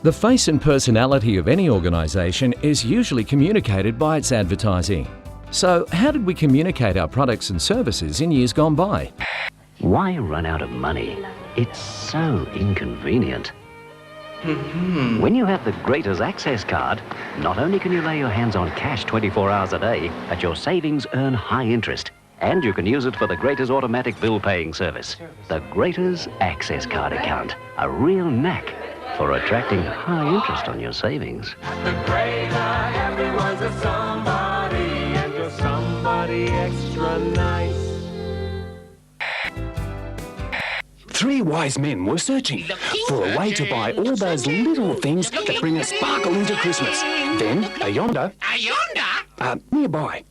The face and personality of any organisation is usually communicated by its advertising. So, how did we communicate our products and services in years gone by? Why run out of money? It's so inconvenient. When you have the Greater's Access card, not only can you lay your hands on cash 24 hours a day, but your savings earn high interest. And you can use it for the Greater's automatic bill paying service. The Greater's Access card account, a real knack for attracting high interest on your savings. At the Greater, everyone's a somebody, and you're somebody extra nice. Three wise men were searching for a way to buy all those little things that bring a sparkle into Christmas. Then, yonder, nearby,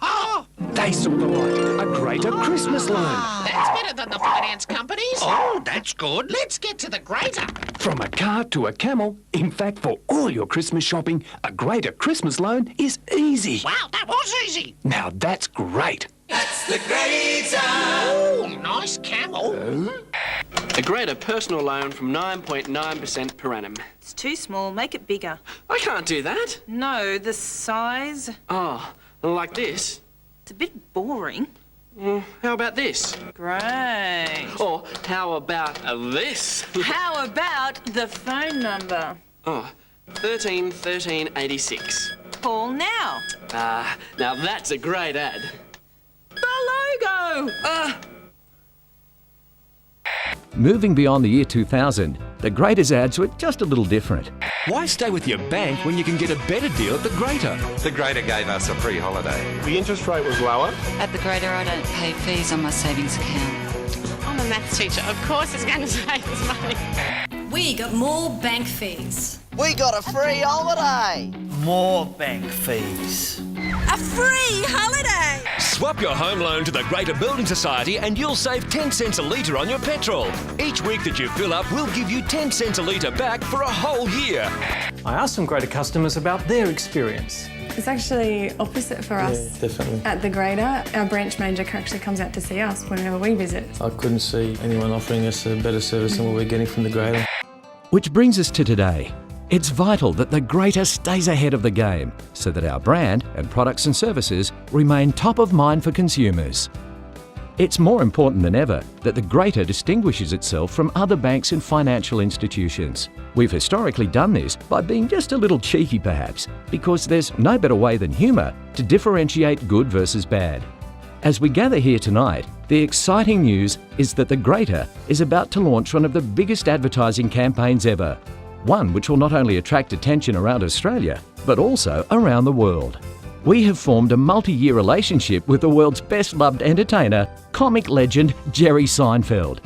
they saw the light, a Greater Christmas loan. That's better than the finance companies. Oh, that's good. Let's get to the Greater. From a car to a camel, in fact, for all your Christmas shopping, a Greater Christmas loan is easy. Wow, that was easy. Now that's great. That's the Greater. Oh, nice camel. A Greater personal loan from 9.9% per annum. It's too small. Make it bigger. I can't do that. No, the size. Oh, like this? It's a bit boring. How about this? Great. Or how about this? How about the phone number? Oh, 13 13 86. Call now. Now that's a great ad. The logo. Moving beyond the year 2000, the Greater's ads were just a little different. Why stay with your bank when you can get a better deal at the Greater? The Greater gave us a free holiday. The interest rate was lower. At the Greater, I don't pay fees on my savings account. I'm a maths teacher. Of course it's going to save us money. We got more bank fees. We got a free holiday. More bank fees. A free holiday! Swap your home loan to the Greater Building Society and you'll save 10 cents a litre on your petrol. Each week that you fill up, we'll give you 10 cents a litre back for a whole year. I asked some Greater customers about their experience. It's actually opposite for us. Definitely. At the Greater, our branch manager actually comes out to see us whenever we visit. I couldn't see anyone offering us a better service than what we're getting from the Greater. Which brings us to today. It's vital that the Greater stays ahead of the game so that our brand and products and services remain top of mind for consumers. It's more important than ever that the Greater distinguishes itself from other banks and financial institutions. We've historically done this by being just a little cheeky perhaps, because there's no better way than humour to differentiate good versus bad. As we gather here tonight, the exciting news is that the Greater is about to launch one of the biggest advertising campaigns ever. One which will not only attract attention around Australia, but also around the world. We have formed a multi-year relationship with the world's best-loved entertainer, comic legend Jerry Seinfeld.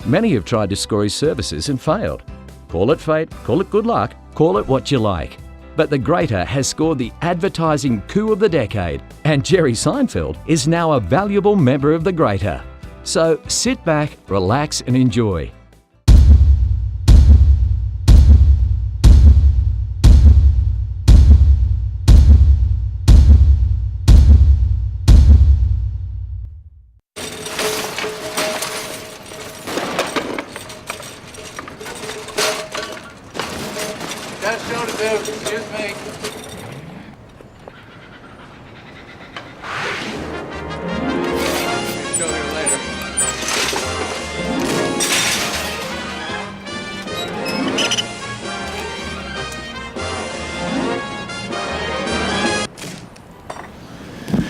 Many have tried to score his services and failed. Call it fate, call it good luck, call it what you like. But the Greater has scored the advertising coup of the decade, and Jerry Seinfeld is now a valuable member of the Greater. So sit back, relax and enjoy. Got a show to do. Excuse me. Show you later.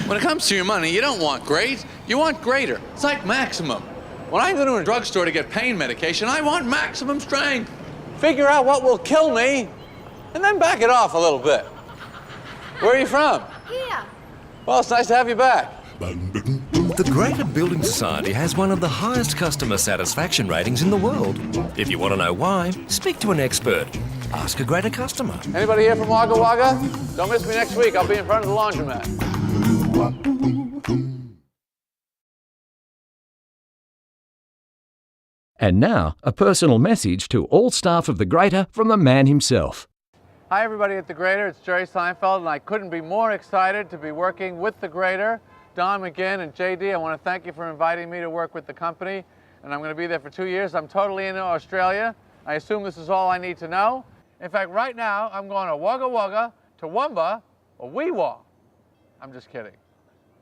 When it comes to your money, you don't want great. You want greater. It's like maximum. When I go to a drugstore to get pain medication, I want maximum strength. Figure out what will kill me, and then back it off a little bit. Where are you from? Here. Well, it's nice to have you back. The Greater Building Society has one of the highest customer satisfaction ratings in the world. If you want to know why, speak to an expert. Ask a Greater customer. Anybody here from Wagga Wagga? Don't miss me next week. I'll be in front of the laundromat. And now, a personal message to all staff of the Greater from the man himself. Hi, everybody at the Greater. It's Jerry Seinfeld, and I couldn't be more excited to be working with the Greater. Don McGinn and JD, I want to thank you for inviting me to work with the company, and I'm going to be there for 2 years. I'm totally into Australia. I assume this is all I need to know. In fact, right now, I'm going to Wagga Wagga, Toowoomba, or Weewa. I'm just kidding.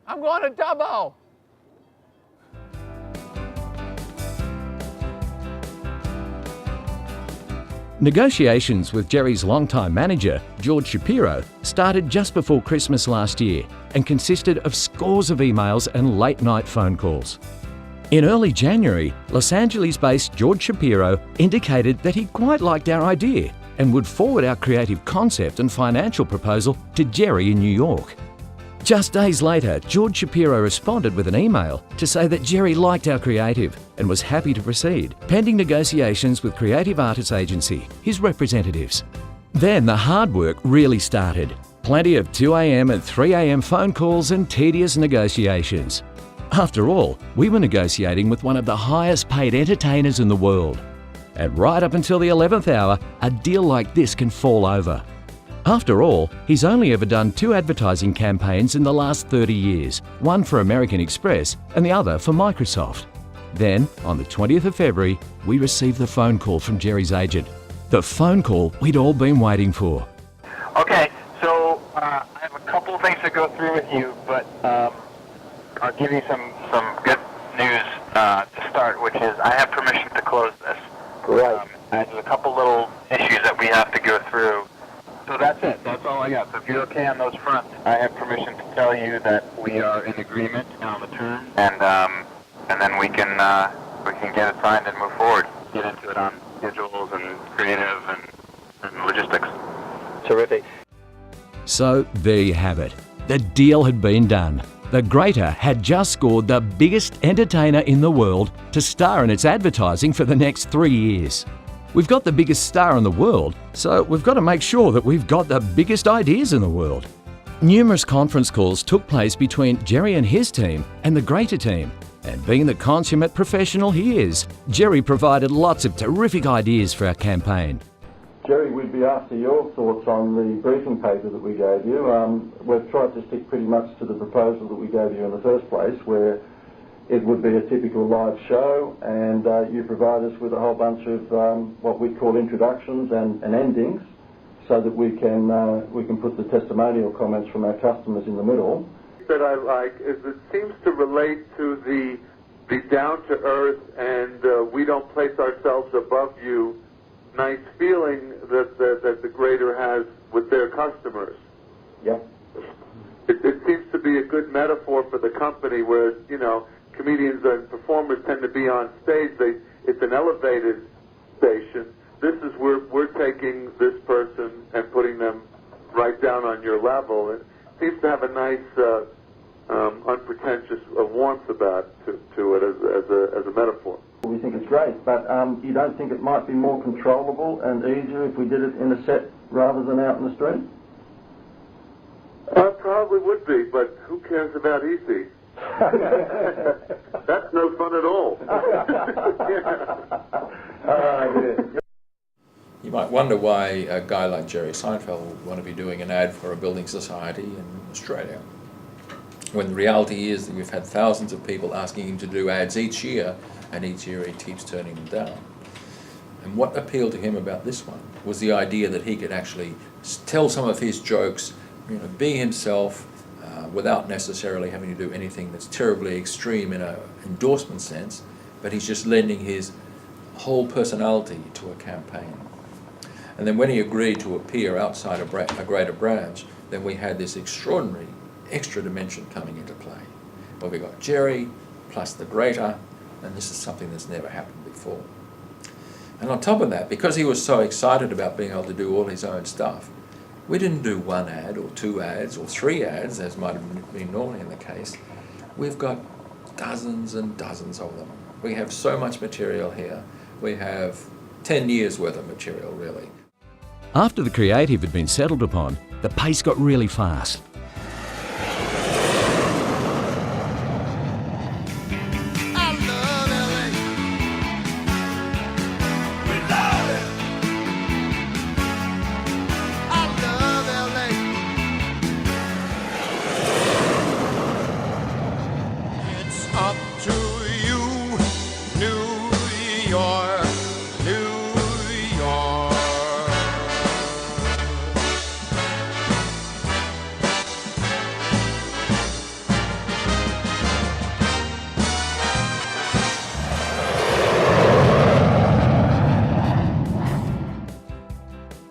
I'm going to Dubbo. Negotiations with Jerry's longtime manager, George Shapiro, started just before Christmas last year and consisted of scores of emails and late-night phone calls. In early January, Los Angeles-based George Shapiro indicated that he quite liked our idea and would forward our creative concept and financial proposal to Jerry in New York. Just days later, George Shapiro responded with an email to say that Jerry liked our creative and was happy to proceed, pending negotiations with Creative Artists Agency, his representatives. Then the hard work really started. Plenty of 2 a.m. and 3 a.m. phone calls and tedious negotiations. After all, we were negotiating with one of the highest paid entertainers in the world. And right up until the 11th hour, a deal like this can fall over. After all, he's only ever done 2 advertising campaigns in the last 30 years, one for American Express and the other for Microsoft. Then, on the 20th of February, we received the phone call from Jerry's agent. The phone call we'd all been waiting for. Okay, so I have a couple of things to go through with you, but I'll give you some good news to start, which is I have permission to close this. Right. There's a couple little issues that we have to go through. So that's it. That's all I got. So if you're okay on those fronts, I have permission to tell you that we are in agreement on the terms, and then we can get it signed and move forward. Get into it on schedules and creative and logistics. Terrific. So there you have it. The deal had been done. The Greater had just scored the biggest entertainer in the world to star in its advertising for the next 3 years. We've got the biggest star in the world, so we've got to make sure that we've got the biggest ideas in the world. Numerous conference calls took place between Jerry and his team and the Greater team, and being the consummate professional he is, Jerry provided lots of terrific ideas for our campaign. Jerry, we'd be after your thoughts on the briefing paper that we gave you. We've tried to stick pretty much to the proposal that we gave you in the first place, where it would be a typical live show, and you provide us with a whole bunch of what we call introductions and endings, so that we can put the testimonial comments from our customers in the middle. That I like is it seems to relate to the down to earth and we don't place ourselves above you nice feeling that the Greater has with their customers. Yep. It seems to be a good metaphor for the company, where comedians and performers tend to be on stage. It's an elevated station. This is where we're taking this person and putting them right down on your level. It seems to have a nice, unpretentious warmth about to it as a metaphor. We think it's great, but you don't think it might be more controllable and easier if we did it in a set rather than out in the street? Probably would be, but who cares about easy? That's no fun at all. You might wonder why a guy like Jerry Seinfeld would want to be doing an ad for a building society in Australia, when the reality is that we've had thousands of people asking him to do ads each year, and each year he keeps turning them down. And what appealed to him about this one was the idea that he could actually tell some of his jokes, be himself, without necessarily having to do anything that's terribly extreme in an endorsement sense, but he's just lending his whole personality to a campaign. And then when he agreed to appear outside a Greater branch, then we had this extraordinary extra dimension coming into play, where we got Jerry plus the Greater, and this is something that's never happened before. And on top of that, because he was so excited about being able to do all his own stuff, we didn't do 1 ad or 2 ads or 3 ads, as might have been normally in the case. We've got dozens and dozens of them. We have so much material here. We have 10 years worth of material, really. After the creative had been settled upon, the pace got really fast.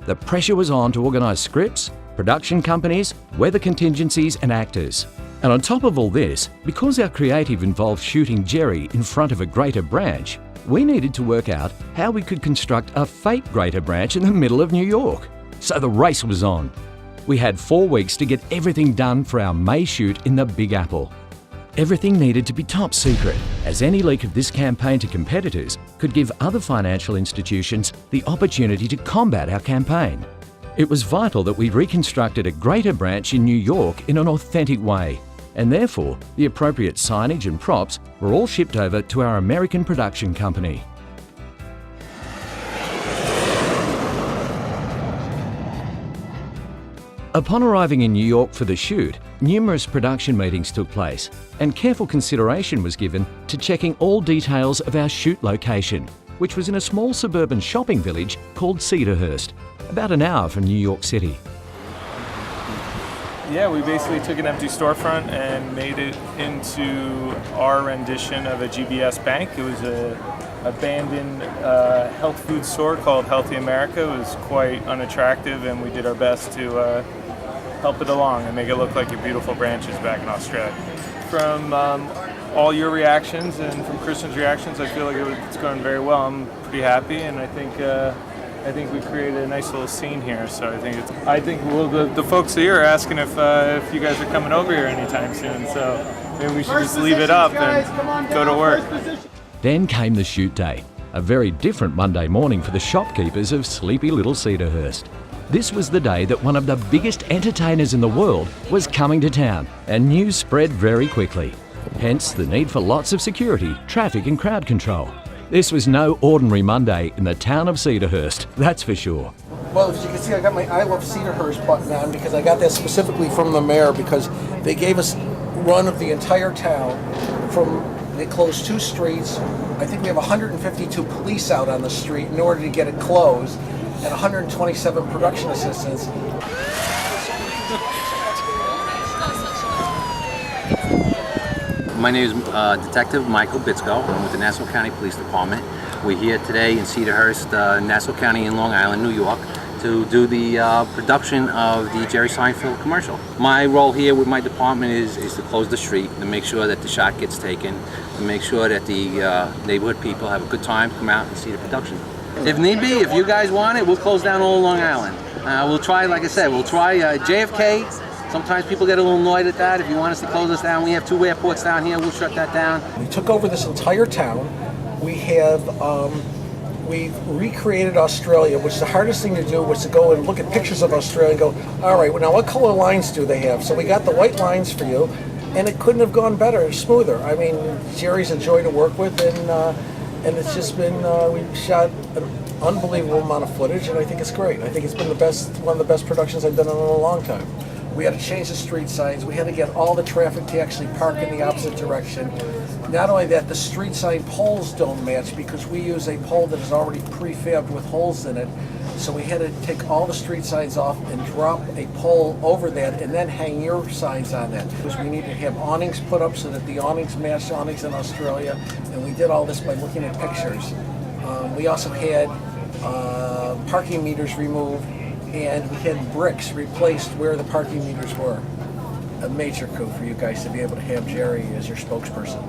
the pressure was on to organise scripts, production companies, weather contingencies and actors. And on top of all this, because our creative involved shooting Jerry in front of a greater branch, we needed to work out how we could construct a fake greater branch in the middle of New York. So the race was on. We had 4 weeks to get everything done for our May shoot in the Big Apple. Everything needed to be top secret, as any leak of this campaign to competitors could give other financial institutions the opportunity to combat our campaign. It was vital that we reconstructed a greater branch in New York in an authentic way, and therefore the appropriate signage and props were all shipped over to our American production company. Upon arriving in New York for the shoot, numerous production meetings took place, and careful consideration was given to checking all details of our shoot location, which was in a small suburban shopping village called Cedarhurst, about an hour from New York City. Yeah, we basically took an empty storefront and made it into our rendition of a GBS bank. It was an abandoned health food store called Healthy America. It was quite unattractive, and we did our best to help it along and make it look like your beautiful branches back in Australia. From all your reactions and from Kristen's reactions, I feel like it's going very well. I'm pretty happy, and I think we created a nice little scene here. So I think the folks here are asking if you guys are coming over here anytime soon. So maybe we should just leave it up and go to work. Then came the shoot day, a very different Monday morning for the shopkeepers of sleepy little Cedarhurst. This was the day that one of the biggest entertainers in the world was coming to town, and news spread very quickly. Hence the need for lots of security, traffic and crowd control. This was no ordinary Monday in the town of Cedarhurst, that's for sure. Well, as you can see, I got my I Love Cedarhurst button on because I got that specifically from the mayor, because they gave us run of the entire town. They closed 2 streets. I think we have 152 police out on the street in order to get it closed, and 127 production assistants. My name is Detective Michael Bitsko. I'm with the Nassau County Police Department. We're here today in Cedarhurst, Nassau County in Long Island, New York, to do the production of the Jerry Seinfeld commercial. My role here with my department is to close the street, to make sure that the shot gets taken, to make sure that the neighborhood people have a good time, come out and see the production. If need be, if you guys want it, we'll close down all Long Island. We'll try, like I said, we'll try JFK. Sometimes people get a little annoyed at that. If you want us to close us down, we have 2 airports down here, we'll shut that down. We took over this entire town. We've recreated Australia, which the hardest thing to do was to go and look at pictures of Australia and go, all right, well, now what color lines do they have? So we got the white lines for you, and it couldn't have gone better, smoother. I mean, Jerry's a joy to work with, and it's just been, we've shot an unbelievable amount of footage, and I think it's great. I think it's been one of the best productions I've done in a long time. We had to change the street signs. We had to get all the traffic to actually park in the opposite direction. Not only that, the street sign poles don't match because we use a pole that is already prefabbed with holes in it. So we had to take all the street signs off and drop a pole over that and then hang your signs on that. Because we need to have awnings put up so that the awnings match awnings in Australia. And we did all this by looking at pictures. We also had parking meters removed, and we had bricks replaced where the parking meters were. A major coup for you guys to be able to have Jerry as your spokesperson.